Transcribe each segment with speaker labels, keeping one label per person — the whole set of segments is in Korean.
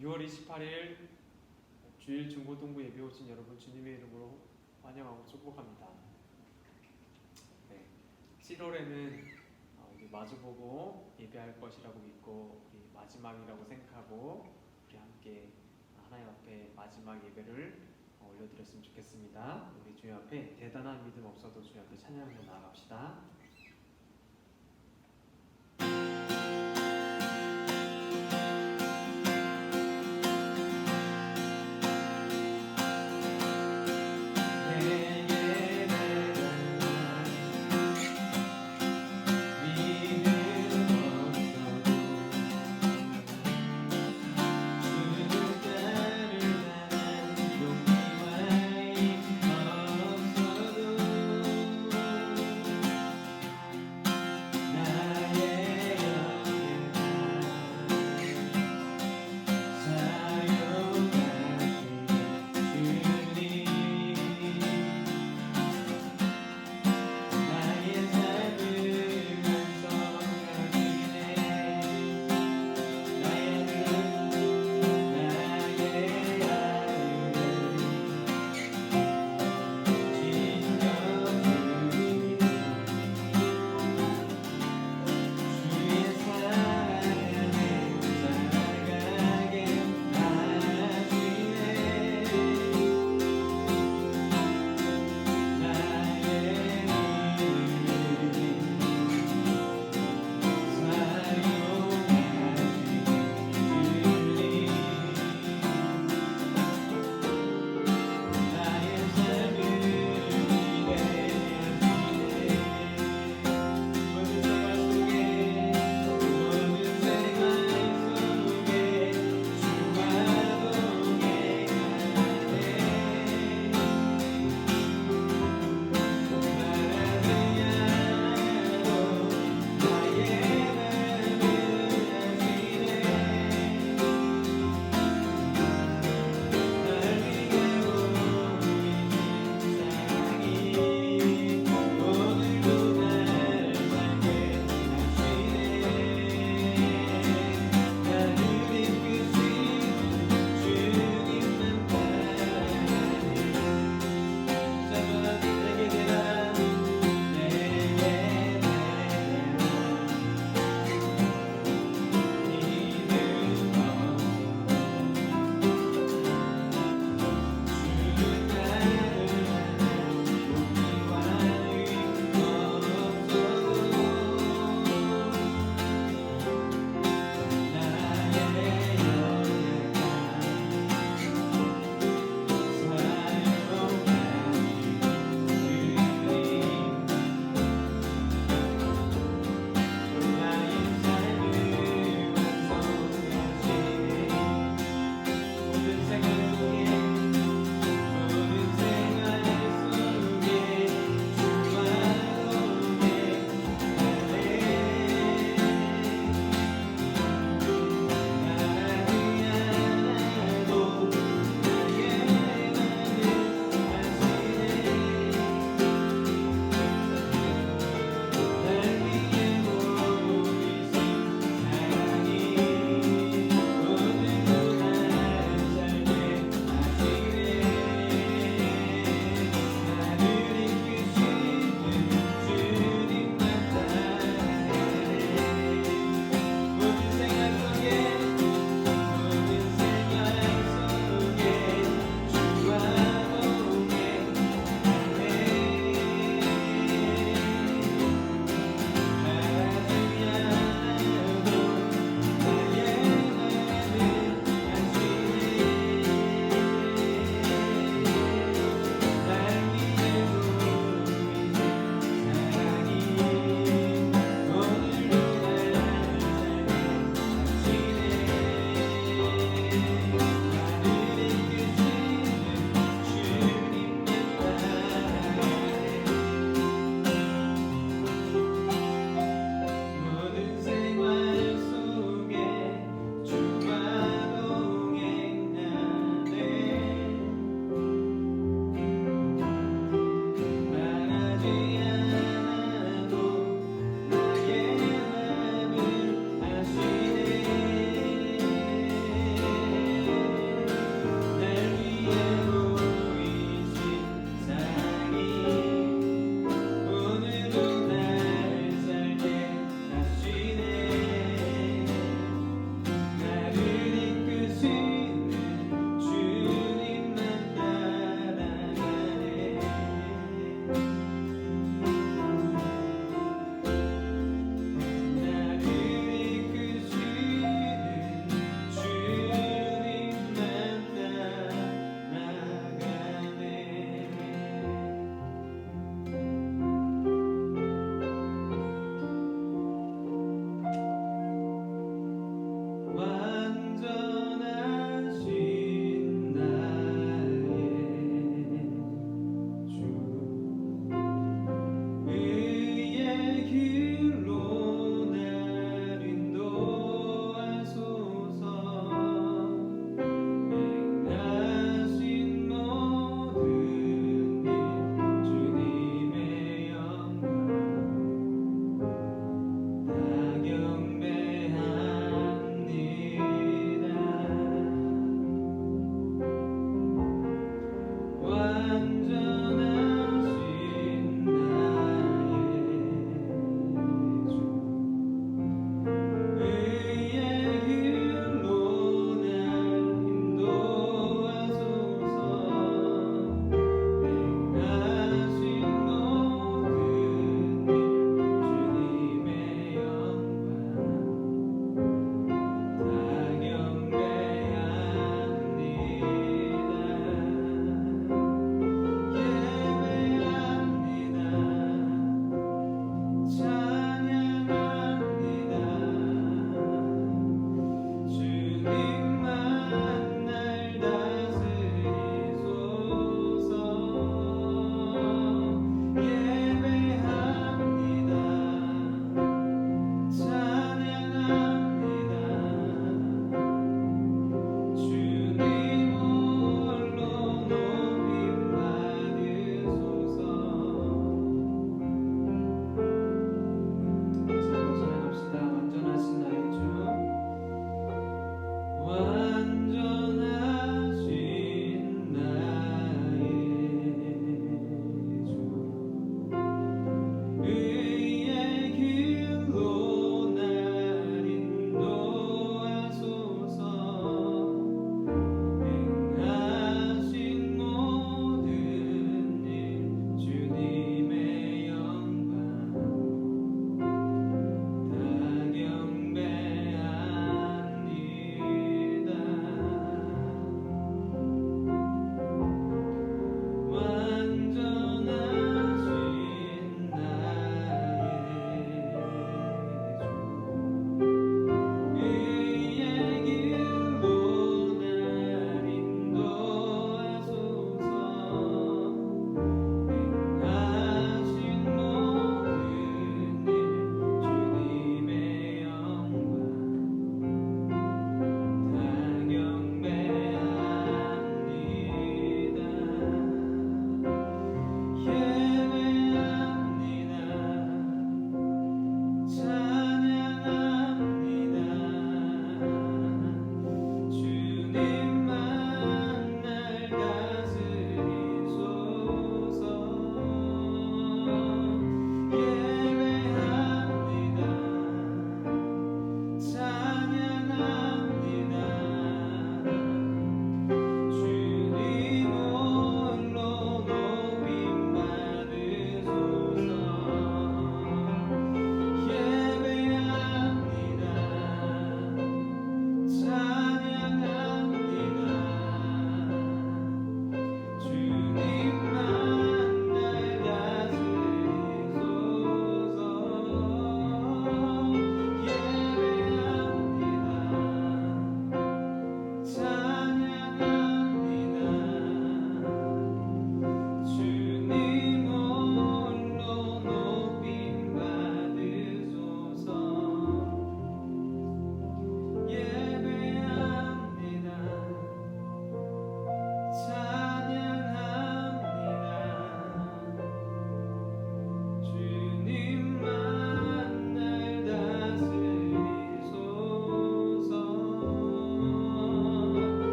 Speaker 1: 6월 28일 주일 중고등부 예배 오신 여러분 주님의 이름으로 환영하고 축복합니다. 네, 7월에는 우리 마주보고 예배할 것이라고 믿고 우리 마지막이라고 생각하고 우리 함께 하나님 앞에 마지막 예배를 올려드렸으면 좋겠습니다. 우리 주님 앞에 대단한 믿음 없어도 주님 앞에 찬양하며 나아갑시다.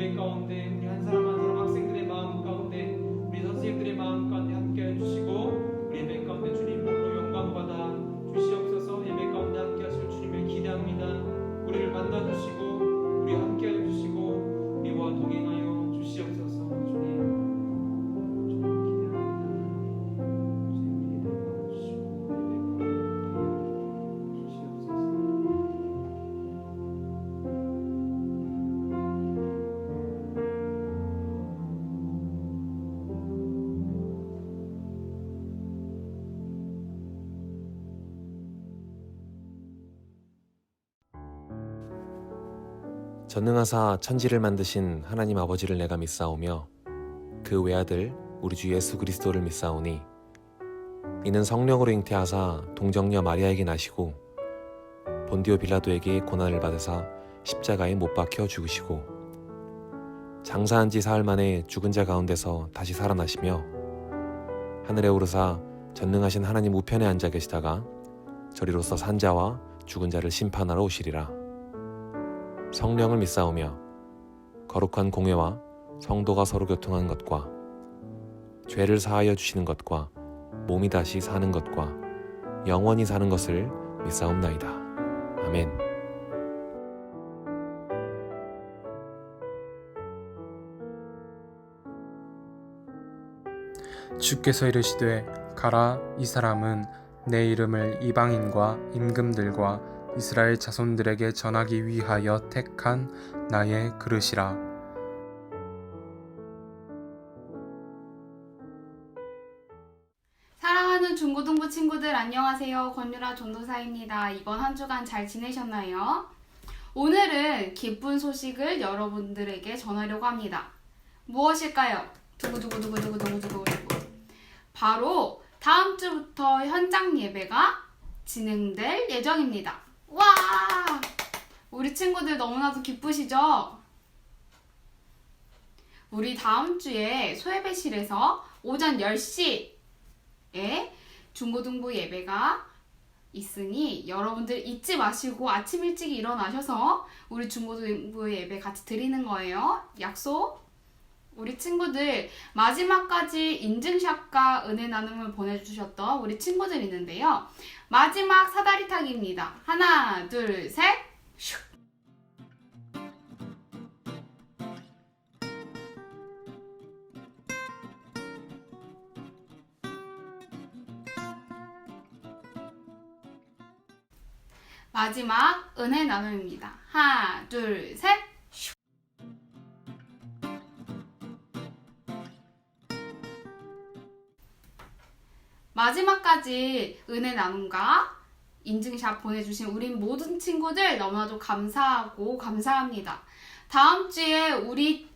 Speaker 1: 예배 가운데 우리 한 사람 한 사람 학생들의 마음 가운데 우리 선생님들의 마음 가운데 함께해 주시고 우리 예배 가운데 주님 홀로 영광 받아 주시옵소서. 예배 가운데 함께하실 주님을 기대합니다. 우리를 만나 주시고 우리와 함께해 주시고 우리와 동행하여 주시옵소서.
Speaker 2: 전능하사 천지를 만드신 하나님 아버지를 내가 믿사오며 그 외아들 우리 주 예수 그리스도를 믿사오니 이는 성령으로 잉태하사 동정녀 마리아에게 나시고 본디오 빌라도에게 고난을 받으사 십자가에 못 박혀 죽으시고 장사한 지 사흘 만에 죽은 자 가운데서 다시 살아나시며 하늘에 오르사 전능하신 하나님 우편에 앉아 계시다가 저리로서 산자와 죽은 자를 심판하러 오시리라. 성령을 믿사오며 거룩한 공회와 성도가 서로 교통한 것과 죄를 사하여 주시는 것과 몸이 다시 사는 것과 영원히 사는 것을 믿사옵나이다. 아멘.
Speaker 3: 주께서 이르시되 가라, 이 사람은 내 이름을 이방인과 임금들과 이스라엘 자손들에게 전하기 위하여 택한 나의 그릇이라.
Speaker 4: 사랑하는 중고등부 친구들 안녕하세요. 권유라 전도사입니다. 이번 한 주간 잘 지내셨나요? 오늘은 기쁜 소식을 여러분들에게 전하려고 합니다. 무엇일까요? 두구두구두구두구두구두구. 바로 다음 주부터 현장 예배가 진행될 예정입니다. 와! 우리 친구들 너무나도 기쁘시죠? 우리 다음 주에 소예배실에서 오전 10시에 중고등부 예배가 있으니 여러분들 잊지 마시고 아침 일찍 일어나셔서 우리 중고등부 예배 같이 드리는 거예요. 약속! 우리 친구들 마지막까지 인증샷과 은혜 나눔을 보내주셨던 우리 친구들 있는데요. 마지막 사다리 타기입니다. 하나, 둘, 셋, 슉! 마지막 은혜 나눔입니다. 하나, 둘, 셋, 슉! 마지막까지 은혜 나눔과 인증샷 보내주신 우리 모든 친구들 너무나도 감사하고 감사합니다. 다음 주에 우리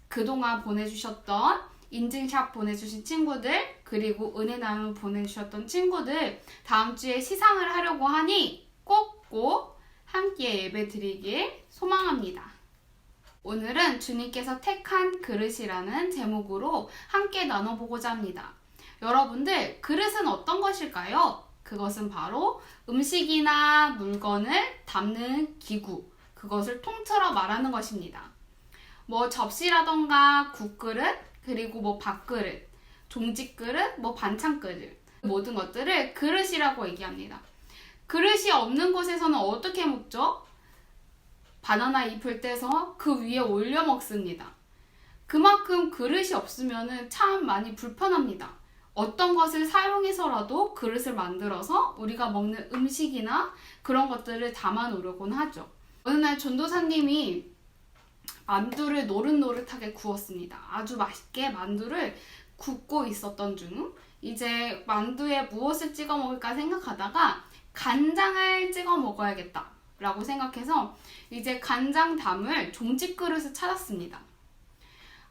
Speaker 4: 그동안 보내주셨던 인증샷 보내주신 친구들 그리고 은혜 나눔 보내주셨던 친구들 다음 주에 시상을 하려고 하니 꼭꼭 함께 예배 드리길 소망합니다. 오늘은 주님께서 택한 그릇이라는 제목으로 함께 나눠보고자 합니다. 여러분들, 그릇은 어떤 것일까요? 그것은 바로 음식이나 물건을 담는 기구, 그것을 통틀어 말하는 것입니다. 뭐 접시라던가 국그릇, 그리고 밥그릇, 종지그릇, 반찬그릇, 모든 것들을 그릇이라고 얘기합니다. 그릇이 없는 곳에서는 어떻게 먹죠? 바나나 잎을 떼서 그 위에 올려 먹습니다. 그만큼 그릇이 없으면 참 많이 불편합니다. 어떤 것을 사용해서라도 그릇을 만들어서 우리가 먹는 음식이나 그런 것들을 담아 놓으려고는 하죠. 어느 날 전도사님이 만두를 노릇노릇하게 구웠습니다. 아주 맛있게 만두를 굽고 있었던 중 이제 만두에 무엇을 찍어 먹을까 생각하다가 간장을 찍어 먹어야겠다 라고 생각해서 이제 간장 담을 종지 그릇을 찾았습니다.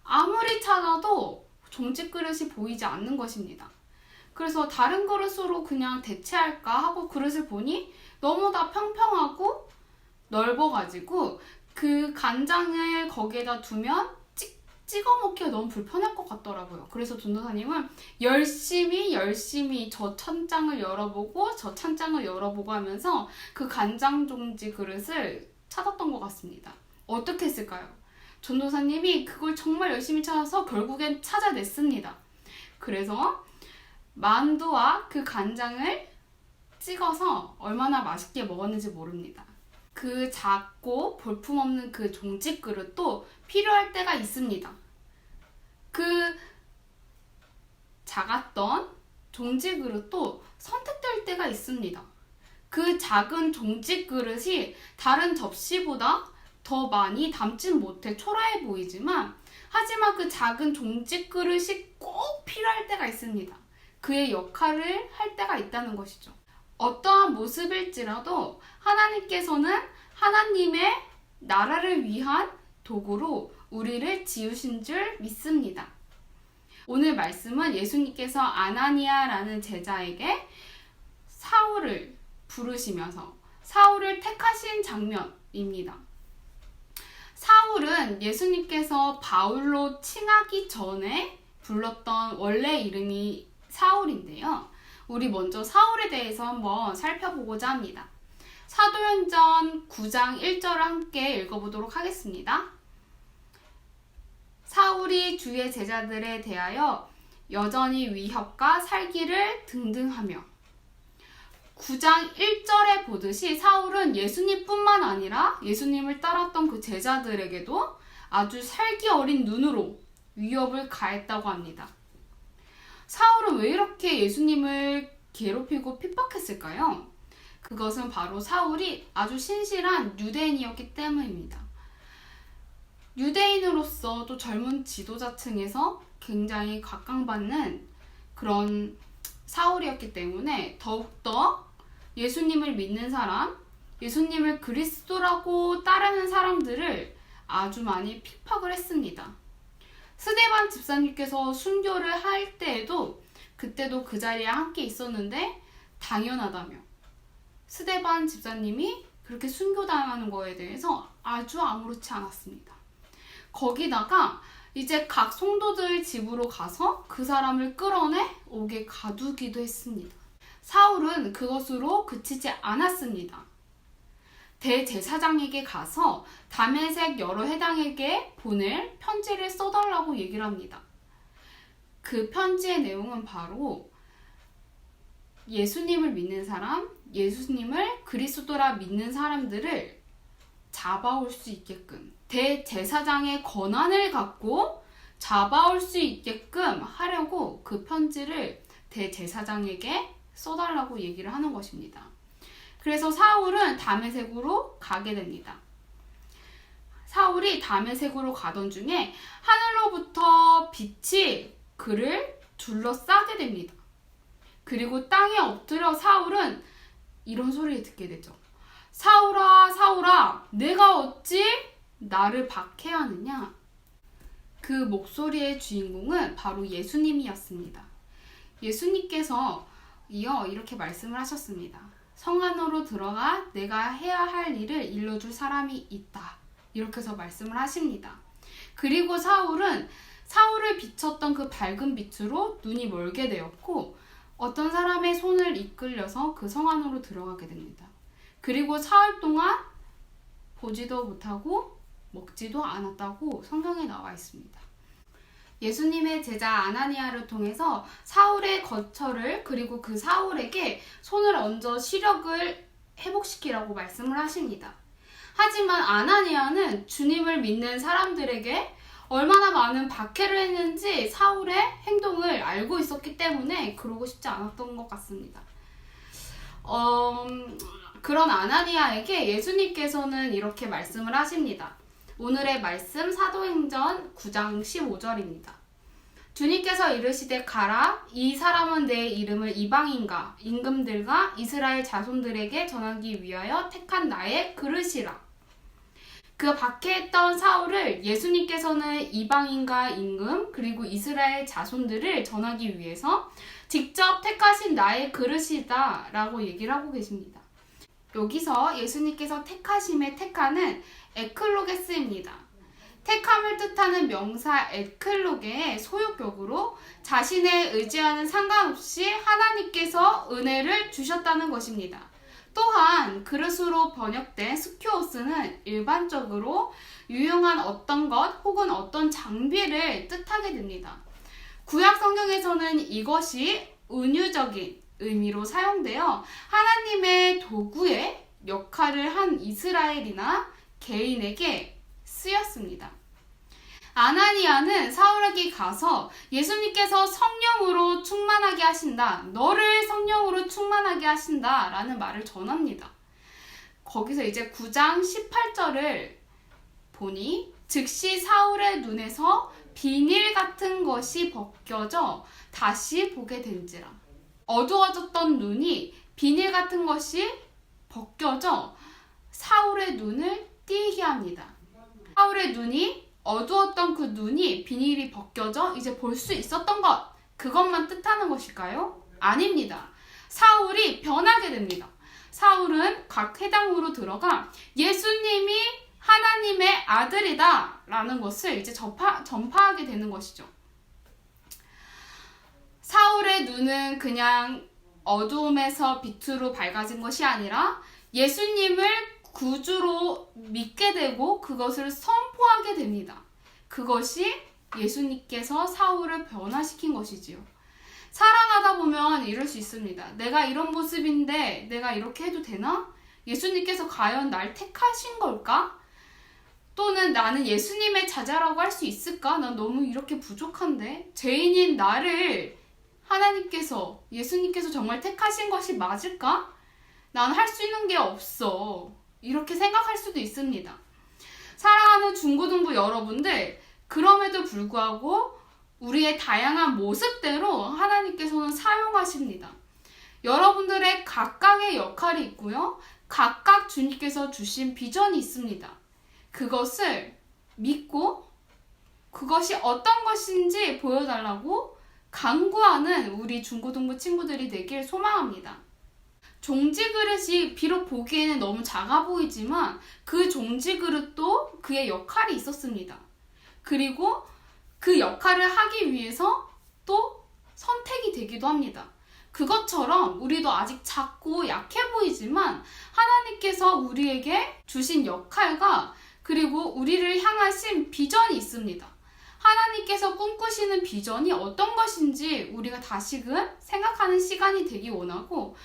Speaker 4: 아무리 찾아도 종지 그릇이 보이지 않는 것입니다. 그래서 다른 그릇으로 그냥 대체할까 하고 그릇을 보니 너무 다 평평하고 넓어가지고 그 간장을 거기에다 두면 찍어 먹기가 너무 불편할 것 같더라고요. 그래서 전도사님은 열심히 저 찬장을 열어보고 저 찬장을 열어보고 하면서 그 간장 종지 그릇을 찾았던 것 같습니다. 어떻게 했을까요? 전도사님이 그걸 정말 열심히 찾아서 결국엔 찾아냈습니다. 그래서 만두와 그 간장을 찍어서 얼마나 맛있게 먹었는지 모릅니다. 그 작고 볼품없는 그 종직 그릇도 필요할 때가 있습니다. 그 작았던 종직 그릇도 선택될 때가 있습니다. 그 작은 종직 그릇이 다른 접시보다 더 많이 담진 못해 초라해 보이지만 하지만 그 작은 종직 그릇이 꼭 필요할 때가 있습니다. 그의 역할을 할 때가 있다는 것이죠. 어떠한 모습일지라도 하나님께서는 하나님의 나라를 위한 도구로 우리를 지으신 줄 믿습니다. 오늘 말씀은 예수님께서 아나니아라는 제자에게 사울을 부르시면서 사울을 택하신 장면입니다. 사울은 예수님께서 바울로 칭하기 전에 불렀던 원래 이름이 사울인데요. 우리 먼저 사울에 대해서 한번 살펴보고자 합니다. 사도행전 9장 1절을 함께 읽어보도록 하겠습니다. 사울이 주의 제자들에 대하여 여전히 위협과 살기를 등등하며 9장 1절에 보듯이 사울은 예수님뿐만 아니라 예수님을 따랐던 그 제자들에게도 아주 살기 어린 눈으로 위협을 가했다고 합니다. 사울은 왜 이렇게 예수님을 괴롭히고 핍박했을까요? 그것은 바로 사울이 아주 신실한 유대인이었기 때문입니다. 유대인으로서 또 젊은 지도자층에서 굉장히 각광받는 그런 사울이었기 때문에 더욱더 예수님을 믿는 사람, 예수님을 그리스도라고 따르는 사람들을 아주 많이 핍박을 했습니다. 스데반 집사님께서 순교를 할 때에도 그때도 그 자리에 함께 있었는데 당연하다며 스데반 집사님이 그렇게 순교당하는 거에 대해서 아주 아무렇지 않았습니다. 거기다가 이제 각 성도들 집으로 가서 그 사람을 끌어내 옥에 가두기도 했습니다. 사울은 그것으로 그치지 않았습니다. 대제사장에게 가서 다메섹 여러 해당에게 보낼 편지를 써달라고 얘기를 합니다. 그 편지의 내용은 바로 예수님을 믿는 사람, 예수님을 그리스도라 믿는 사람들을 잡아올 수 있게끔 대제사장의 권한을 갖고 잡아올 수 있게끔 하려고 그 편지를 대제사장에게 써달라고 얘기를 하는 것입니다. 그래서 사울은 다메섹으로 가게 됩니다. 사울이 다메섹으로 가던 중에 하늘로부터 빛이 그를 둘러싸게 됩니다. 그리고 땅에 엎드려 사울은 이런 소리를 듣게 되죠. 사울아, 사울아, 내가 어찌 나를 박해하느냐? 그 목소리의 주인공은 바로 예수님이었습니다. 예수님께서 이어 이렇게 말씀을 하셨습니다. 성 안으로 들어가 내가 해야 할 일을 일러줄 사람이 있다. 이렇게 해서 말씀을 하십니다. 그리고 사울을 비췄던 그 밝은 빛으로 눈이 멀게 되었고 어떤 사람의 손을 이끌려서 그 성 안으로 들어가게 됩니다. 그리고 사흘 동안 보지도 못하고 먹지도 않았다고 성경에 나와 있습니다. 예수님의 제자 아나니아를 통해서 사울의 거처를 그리고 그 사울에게 손을 얹어 시력을 회복시키라고 말씀을 하십니다. 하지만 아나니아는 주님을 믿는 사람들에게 얼마나 많은 박해를 했는지 사울의 행동을 알고 있었기 때문에 그러고 싶지 않았던 것 같습니다. 그런 아나니아에게 예수님께서는 이렇게 말씀을 하십니다. 오늘의 말씀 사도행전 9장 15절입니다. 주님께서 이르시되 가라, 이 사람은 내 이름을 이방인과 임금들과 이스라엘 자손들에게 전하기 위하여 택한 나의 그릇이라. 그 박해했던 사울을 예수님께서는 이방인과 임금 그리고 이스라엘 자손들을 전하기 위해서 직접 택하신 나의 그릇이다 라고 얘기를 하고 계십니다. 여기서 예수님께서 택하심의 택하는 에클로게스입니다. 택함을 뜻하는 명사 에클로게의 소유격으로 자신의 의지와는 상관없이 하나님께서 은혜를 주셨다는 것입니다. 또한 그릇으로 번역된 스큐오스는 일반적으로 유용한 어떤 것 혹은 어떤 장비를 뜻하게 됩니다. 구약 성경에서는 이것이 은유적인 의미로 사용되어 하나님의 도구의 역할을 한 이스라엘이나 개인에게 쓰였습니다. 아나니아는 사울에게 가서 예수님께서 성령으로 충만하게 하신다, 너를 성령으로 충만하게 하신다 라는 말을 전합니다. 거기서 이제 9장 18절을 보니 즉시 사울의 눈에서 비닐 같은 것이 벗겨져 다시 보게 된지라. 어두워졌던 눈이 비닐 같은 것이 벗겨져 사울의 눈을 띄게 합니다. 사울의 눈이 어두웠던 그 눈이 비닐이 벗겨져 이제 볼 수 있었던 것, 그것만 뜻하는 것일까요? 아닙니다. 사울이 변하게 됩니다. 사울은 각 회당으로 들어가 예수님이 하나님의 아들이다 라는 것을 이제 전파하게 되는 것이죠. 사울의 눈은 그냥 어두움에서 빛으로 밝아진 것이 아니라 예수님을 구주로 믿게 되고 그것을 선포하게 됩니다. 그것이 예수님께서 사울을 변화시킨 것이지요. 살아가다 보면 이럴 수 있습니다. 내가 이런 모습인데 내가 이렇게 해도 되나? 예수님께서 과연 날 택하신 걸까? 또는 나는 예수님의 자자라고 할 수 있을까? 난 너무 이렇게 부족한데? 죄인인 나를 하나님께서, 예수님께서 정말 택하신 것이 맞을까? 난 할 수 있는 게 없어. 이렇게 생각할 수도 있습니다. 사랑하는 중고등부 여러분들, 그럼에도 불구하고 우리의 다양한 모습대로 하나님께서는 사용하십니다. 여러분들의 각각의 역할이 있고요. 각각 주님께서 주신 비전이 있습니다. 그것을 믿고 그것이 어떤 것인지 보여달라고 간구하는 우리 중고등부 친구들이 되길 소망합니다. 종지 그릇이 비록 보기에는 너무 작아 보이지만 그 종지 그릇도 그의 역할이 있었습니다. 그리고 그 역할을 하기 위해서 또 선택이 되기도 합니다. 그것처럼 우리도 아직 작고 약해 보이지만 하나님께서 우리에게 주신 역할과 그리고 우리를 향하신 비전이 있습니다. 하나님께서 꿈꾸시는 비전이 어떤 것인지 우리가 다시금 생각하는 시간이 되기 원하고,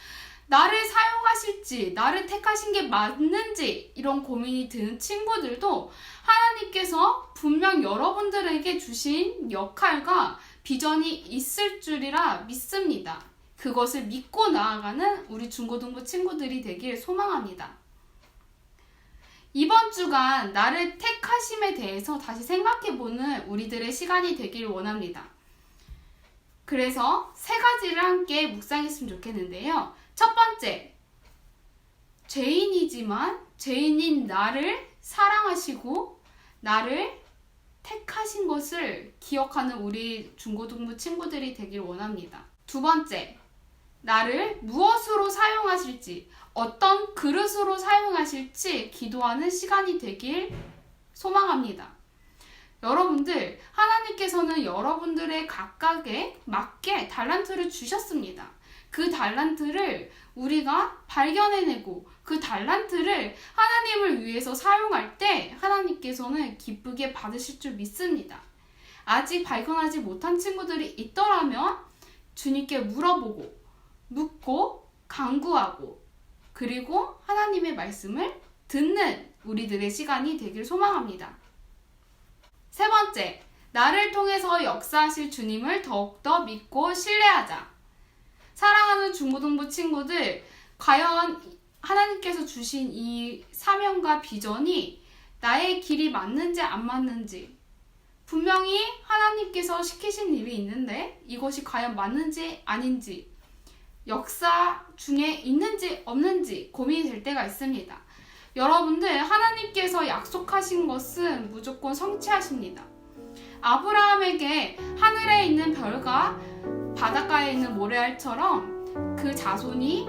Speaker 4: 나를 사용하실지, 나를 택하신 게 맞는지 이런 고민이 드는 친구들도 하나님께서 분명 여러분들에게 주신 역할과 비전이 있을 줄이라 믿습니다. 그것을 믿고 나아가는 우리 중고등부 친구들이 되길 소망합니다. 이번 주간 나를 택하심에 대해서 다시 생각해보는 우리들의 시간이 되길 원합니다. 그래서 3가지를 함께 묵상했으면 좋겠는데요. 첫 번째, 죄인이지만 죄인인 나를 사랑하시고 나를 택하신 것을 기억하는 우리 중고등부 친구들이 되길 원합니다. 두 번째, 나를 무엇으로 사용하실지, 어떤 그릇으로 사용하실지 기도하는 시간이 되길 소망합니다. 여러분들, 하나님께서는 여러분들의 각각에 맞게 달란트를 주셨습니다. 그 달란트를 우리가 발견해내고 그 달란트를 하나님을 위해서 사용할 때 하나님께서는 기쁘게 받으실 줄 믿습니다. 아직 발견하지 못한 친구들이 있더라면 주님께 물어보고 묻고 간구하고 그리고 하나님의 말씀을 듣는 우리들의 시간이 되길 소망합니다. 세 번째, 나를 통해서 역사하실 주님을 더욱더 믿고 신뢰하자. 사랑하는 중고등부 친구들, 과연 하나님께서 주신 이 사명과 비전이 나의 길이 맞는지 안 맞는지, 분명히 하나님께서 시키신 일이 있는데 이것이 과연 맞는지 아닌지, 역사 중에 있는지 없는지 고민이 될 때가 있습니다. 여러분들, 하나님께서 약속하신 것은 무조건 성취하십니다. 아브라함에게 하늘에 있는 별과 바닷가에 있는 모래알처럼 그 자손이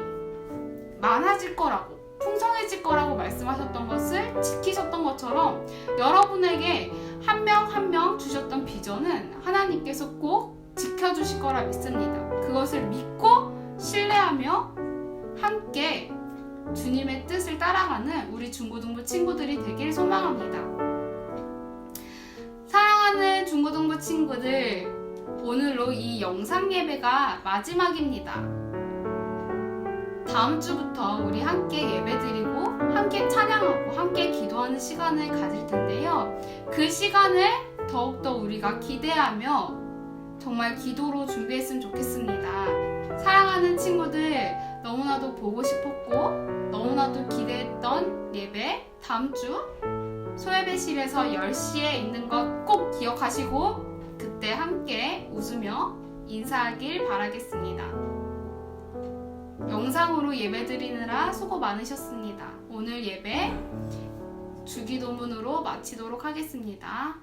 Speaker 4: 많아질 거라고, 풍성해질 거라고 말씀하셨던 것을 지키셨던 것처럼 여러분에게 한 명 한 명 주셨던 비전은 하나님께서 꼭 지켜주실 거라 믿습니다. 그것을 믿고 신뢰하며 함께 주님의 뜻을 따라가는 우리 중고등부 친구들이 되길 소망합니다. 사랑하는 중고등부 친구들, 오늘로 이 영상 예배가 마지막입니다. 다음 주부터 우리 함께 예배드리고 함께 찬양하고 함께 기도하는 시간을 가질 텐데요. 그 시간을 더욱더 우리가 기대하며 정말 기도로 준비했으면 좋겠습니다. 사랑하는 친구들, 너무나도 보고 싶었고 너무나도 기대했던 예배, 다음 주 소예배실에서 10시에 있는 것 꼭 기억하시고 그때 함께 웃으며 인사하길 바라겠습니다. 영상으로 예배드리느라 수고 많으셨습니다. 오늘 예배 주기도문으로 마치도록 하겠습니다.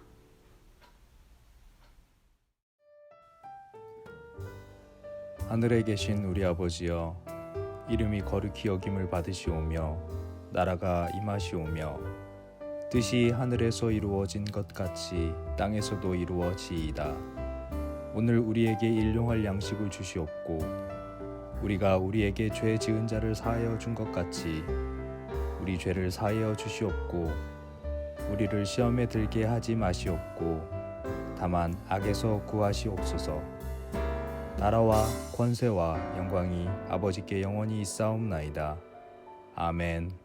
Speaker 5: 하늘에 계신 우리 아버지여, 이름이 거룩히 여김을 받으시오며 나라가 임하시오며 뜻이 하늘에서 이루어진 것 같이 땅에서도 이루어지이다. 오늘 우리에게 일용할 양식을 주시옵고 우리가 우리에게 죄 지은 자를 사하여 준 것 같이 우리 죄를 사하여 주시옵고 우리를 시험에 들게 하지 마시옵고 다만 악에서 구하시옵소서. 나라와 권세와 영광이 아버지께 영원히 있사옵나이다. 아멘.